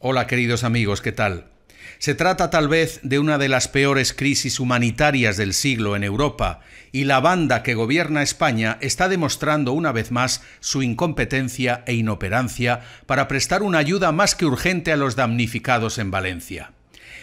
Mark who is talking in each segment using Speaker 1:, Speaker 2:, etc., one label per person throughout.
Speaker 1: Hola queridos amigos, ¿qué tal? Se trata tal vez de una de las peores crisis humanitarias del siglo en Europa, y la banda que gobierna España está demostrando una vez más su incompetencia e inoperancia para prestar una ayuda más que urgente a los damnificados en Valencia.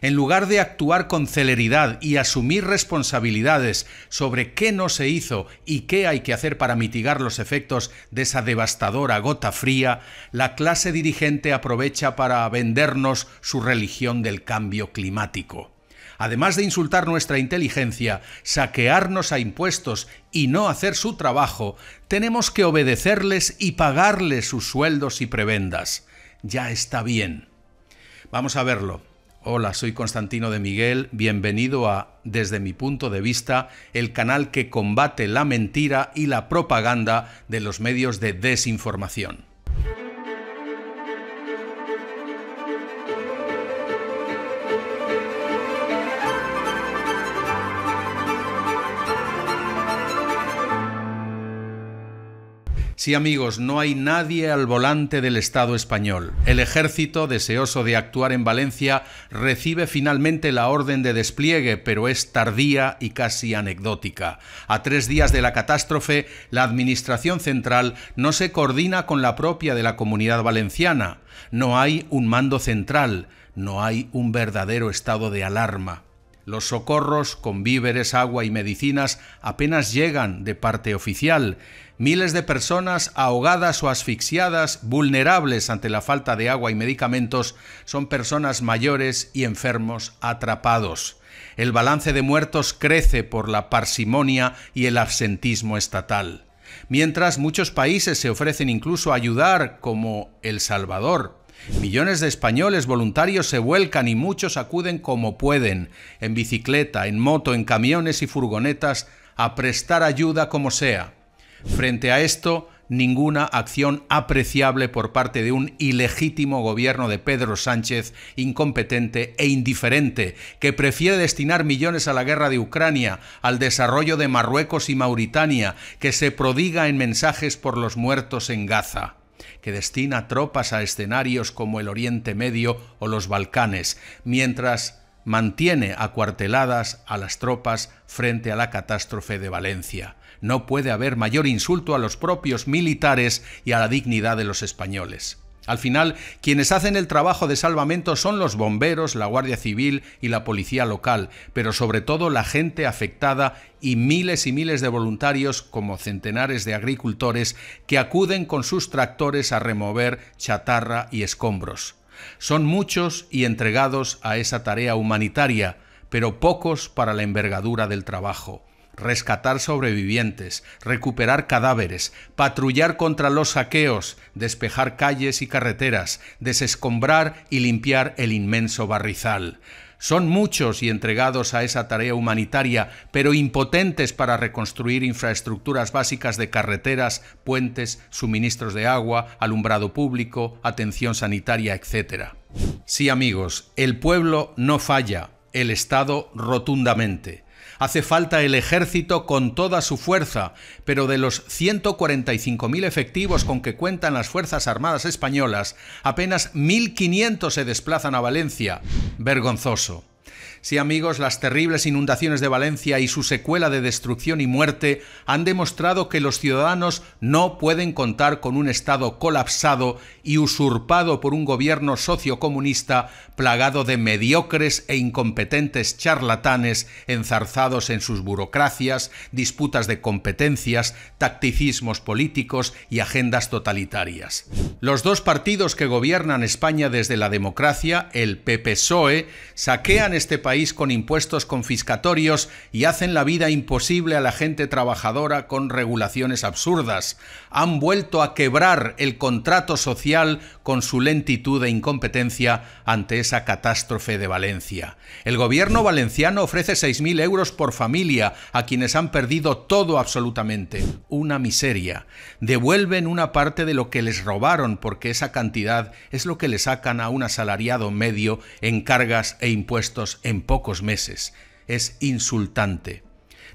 Speaker 1: En lugar de actuar con celeridad y asumir responsabilidades sobre qué no se hizo y qué hay que hacer para mitigar los efectos de esa devastadora gota fría, la clase dirigente aprovecha para vendernos su religión del cambio climático. Además de insultar nuestra inteligencia, saquearnos a impuestos y no hacer su trabajo, tenemos que obedecerles y pagarles sus sueldos y prebendas. Ya está bien. Vamos a verlo. Hola, soy Constantino de Miguel, bienvenido a Desde mi punto de vista, el canal que combate la mentira y la propaganda de los medios de desinformación. Sí, amigos, no hay nadie al volante del Estado español. El ejército, deseoso de actuar en Valencia, recibe finalmente la orden de despliegue, pero es tardía y casi anecdótica. A 3 días de la catástrofe, la Administración Central no se coordina con la propia de la Comunidad Valenciana. No hay un mando central, no hay un verdadero estado de alarma. Los socorros con víveres, agua y medicinas apenas llegan de parte oficial. Miles de personas ahogadas o asfixiadas, vulnerables ante la falta de agua y medicamentos, son personas mayores y enfermos atrapados. El balance de muertos crece por la parsimonia y el absentismo estatal. Mientras muchos países se ofrecen incluso a ayudar, como El Salvador. Millones de españoles voluntarios se vuelcan y muchos acuden como pueden, en bicicleta, en moto, en camiones y furgonetas, a prestar ayuda como sea. Frente a esto, ninguna acción apreciable por parte de un ilegítimo gobierno de Pedro Sánchez, incompetente e indiferente, que prefiere destinar millones a la guerra de Ucrania, al desarrollo de Marruecos y Mauritania, que se prodiga en mensajes por los muertos en Gaza, que destina tropas a escenarios como el Oriente Medio o los Balcanes, mientras mantiene acuarteladas a las tropas frente a la catástrofe de Valencia. No puede haber mayor insulto a los propios militares y a la dignidad de los españoles. Al final, quienes hacen el trabajo de salvamento son los bomberos, la Guardia Civil y la policía local, pero sobre todo la gente afectada y miles de voluntarios, como centenares de agricultores, que acuden con sus tractores a remover chatarra y escombros. Son muchos y entregados a esa tarea humanitaria, pero pocos para la envergadura del trabajo. Rescatar sobrevivientes, recuperar cadáveres, patrullar contra los saqueos, despejar calles y carreteras, desescombrar y limpiar el inmenso barrizal. Son muchos y entregados a esa tarea humanitaria, pero impotentes para reconstruir infraestructuras básicas de carreteras, puentes, suministros de agua, alumbrado público, atención sanitaria, etc. Sí, amigos, el pueblo no falla, el Estado rotundamente. Hace falta el ejército con toda su fuerza, pero de los 145.000 efectivos con que cuentan las Fuerzas Armadas españolas, apenas 1.500 se desplazan a Valencia. Vergonzoso. Sí, amigos, las terribles inundaciones de Valencia y su secuela de destrucción y muerte han demostrado que los ciudadanos no pueden contar con un Estado colapsado y usurpado por un gobierno sociocomunista plagado de mediocres e incompetentes charlatanes enzarzados en sus burocracias, disputas de competencias, tacticismos políticos y agendas totalitarias. Los dos partidos que gobiernan España desde la democracia, el PP-PSOE, saquean este país con impuestos confiscatorios y hacen la vida imposible a la gente trabajadora con regulaciones absurdas. Han vuelto a quebrar el contrato social con su lentitud e incompetencia ante esa catástrofe de Valencia. El gobierno valenciano ofrece 6.000 euros por familia a quienes han perdido todo absolutamente. Una miseria. Devuelven una parte de lo que les robaron porque esa cantidad es lo que le sacan a un asalariado medio en cargas e impuestos en pocos meses. Es insultante.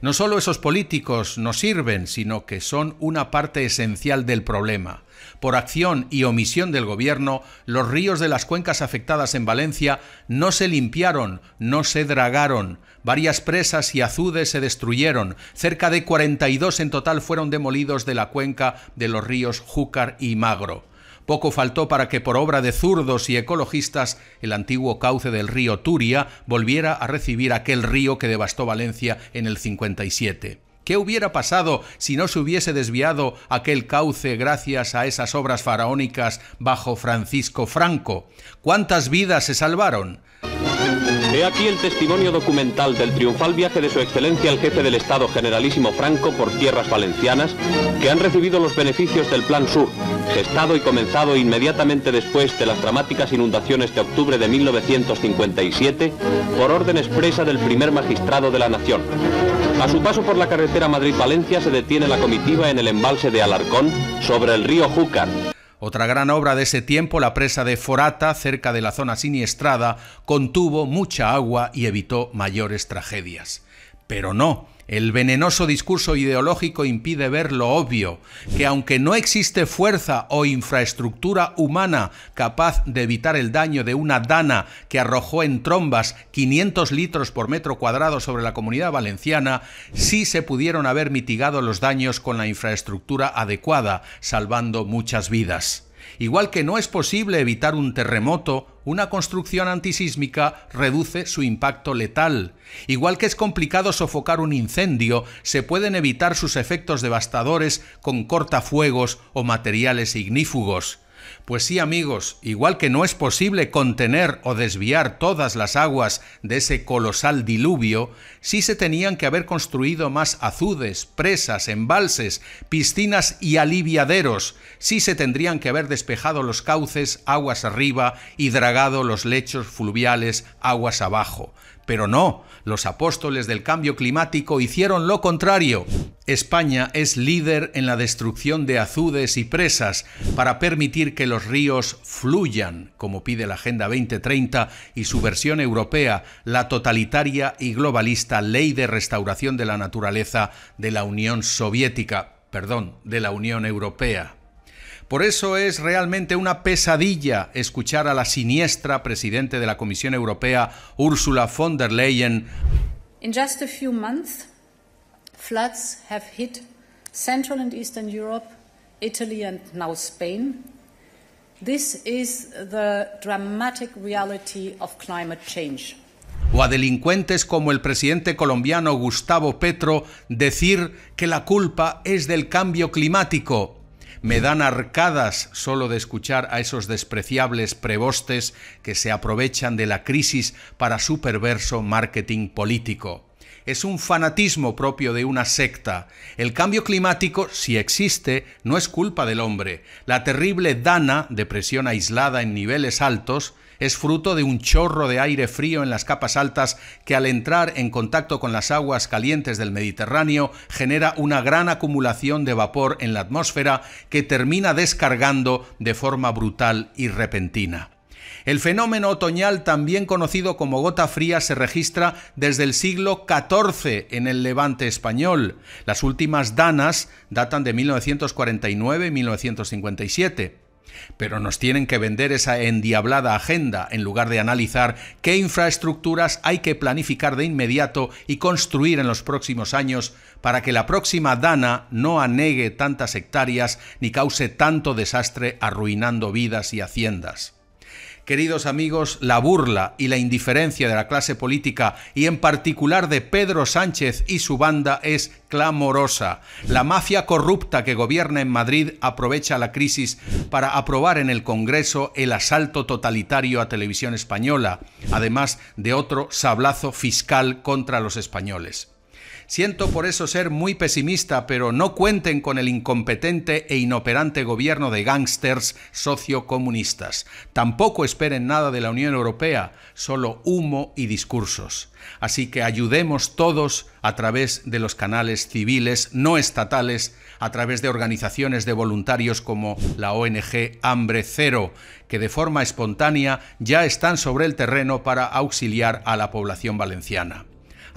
Speaker 1: No solo esos políticos no sirven, sino que son una parte esencial del problema. Por acción y omisión del gobierno, los ríos de las cuencas afectadas en Valencia no se limpiaron, no se dragaron. Varias presas y azudes se destruyeron. Cerca de 42 en total fueron demolidos de la cuenca de los ríos Júcar y Magro. Poco faltó para que, por obra de zurdos y ecologistas, el antiguo cauce del río Turia volviera a recibir aquel río que devastó Valencia en el 57. ¿Qué hubiera pasado si no se hubiese desviado aquel cauce gracias a esas obras faraónicas bajo Francisco Franco? ¿Cuántas vidas se salvaron?
Speaker 2: He aquí el testimonio documental del triunfal viaje de Su Excelencia el Jefe del Estado Generalísimo Franco por tierras valencianas, que han recibido los beneficios del Plan Sur, gestado y comenzado inmediatamente después de las dramáticas inundaciones de octubre de 1957, por orden expresa del primer magistrado de la Nación. A su paso por la carretera Madrid-Valencia se detiene la comitiva en el embalse de Alarcón, sobre el río Júcar.
Speaker 1: Otra gran obra de ese tiempo, la presa de Forata, cerca de la zona siniestrada, contuvo mucha agua y evitó mayores tragedias. Pero no, el venenoso discurso ideológico impide ver lo obvio, que aunque no existe fuerza o infraestructura humana capaz de evitar el daño de una dana que arrojó en trombas 500 litros por metro cuadrado sobre la Comunidad Valenciana, sí se pudieron haber mitigado los daños con la infraestructura adecuada, salvando muchas vidas. Igual que no es posible evitar un terremoto, una construcción antisísmica reduce su impacto letal. Igual que es complicado sofocar un incendio, se pueden evitar sus efectos devastadores con cortafuegos o materiales ignífugos. Pues sí, amigos, igual que no es posible contener o desviar todas las aguas de ese colosal diluvio, sí se tenían que haber construido más azudes, presas, embalses, piscinas y aliviaderos, sí se tendrían que haber despejado los cauces aguas arriba y dragado los lechos fluviales aguas abajo. Pero no, los apóstoles del cambio climático hicieron lo contrario. España es líder en la destrucción de azudes y presas para permitir que los ríos fluyan, como pide la Agenda 2030 y su versión europea, la totalitaria y globalista Ley de Restauración de la Naturaleza de la Unión Europea. Por eso es realmente una pesadilla escuchar a la siniestra presidente de la Comisión Europea, Ursula von der Leyen.
Speaker 3: In just a few months, floods have hit Central and Eastern Europe, Italy and now Spain. This is the dramatic reality of climate change.
Speaker 1: O a delincuentes como el presidente colombiano Gustavo Petro decir que la culpa es del cambio climático. Me dan arcadas solo de escuchar a esos despreciables prebostes que se aprovechan de la crisis para su perverso marketing político. Es un fanatismo propio de una secta. El cambio climático, si existe, no es culpa del hombre. La terrible dana, depresión aislada en niveles altos, es fruto de un chorro de aire frío en las capas altas que al entrar en contacto con las aguas calientes del Mediterráneo genera una gran acumulación de vapor en la atmósfera que termina descargando de forma brutal y repentina. El fenómeno otoñal, también conocido como gota fría, se registra desde el siglo XIV en el Levante español. Las últimas danas datan de 1949 y 1957. Pero nos tienen que vender esa endiablada agenda en lugar de analizar qué infraestructuras hay que planificar de inmediato y construir en los próximos años para que la próxima dana no anegue tantas hectáreas ni cause tanto desastre arruinando vidas y haciendas. Queridos amigos, la burla y la indiferencia de la clase política y en particular de Pedro Sánchez y su banda es clamorosa. La mafia corrupta que gobierna en Madrid aprovecha la crisis para aprobar en el Congreso el asalto totalitario a Televisión Española, además de otro sablazo fiscal contra los españoles. Siento por eso ser muy pesimista, pero no cuenten con el incompetente e inoperante gobierno de gángsters sociocomunistas. Tampoco esperen nada de la Unión Europea, solo humo y discursos. Así que ayudemos todos a través de los canales civiles no estatales, a través de organizaciones de voluntarios como la ONG Hambre Cero, que de forma espontánea ya están sobre el terreno para auxiliar a la población valenciana.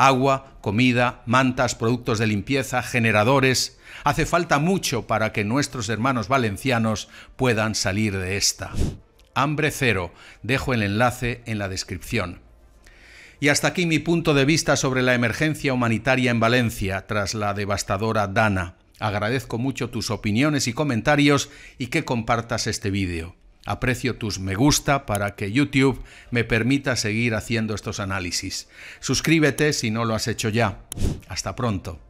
Speaker 1: Agua, comida, mantas, productos de limpieza, generadores. Hace falta mucho para que nuestros hermanos valencianos puedan salir de esta. Hambre cero. Dejo el enlace en la descripción. Y hasta aquí mi punto de vista sobre la emergencia humanitaria en Valencia tras la devastadora Dana. Agradezco mucho tus opiniones y comentarios y que compartas este vídeo. Aprecio tus me gusta para que YouTube me permita seguir haciendo estos análisis. Suscríbete si no lo has hecho ya. Hasta pronto.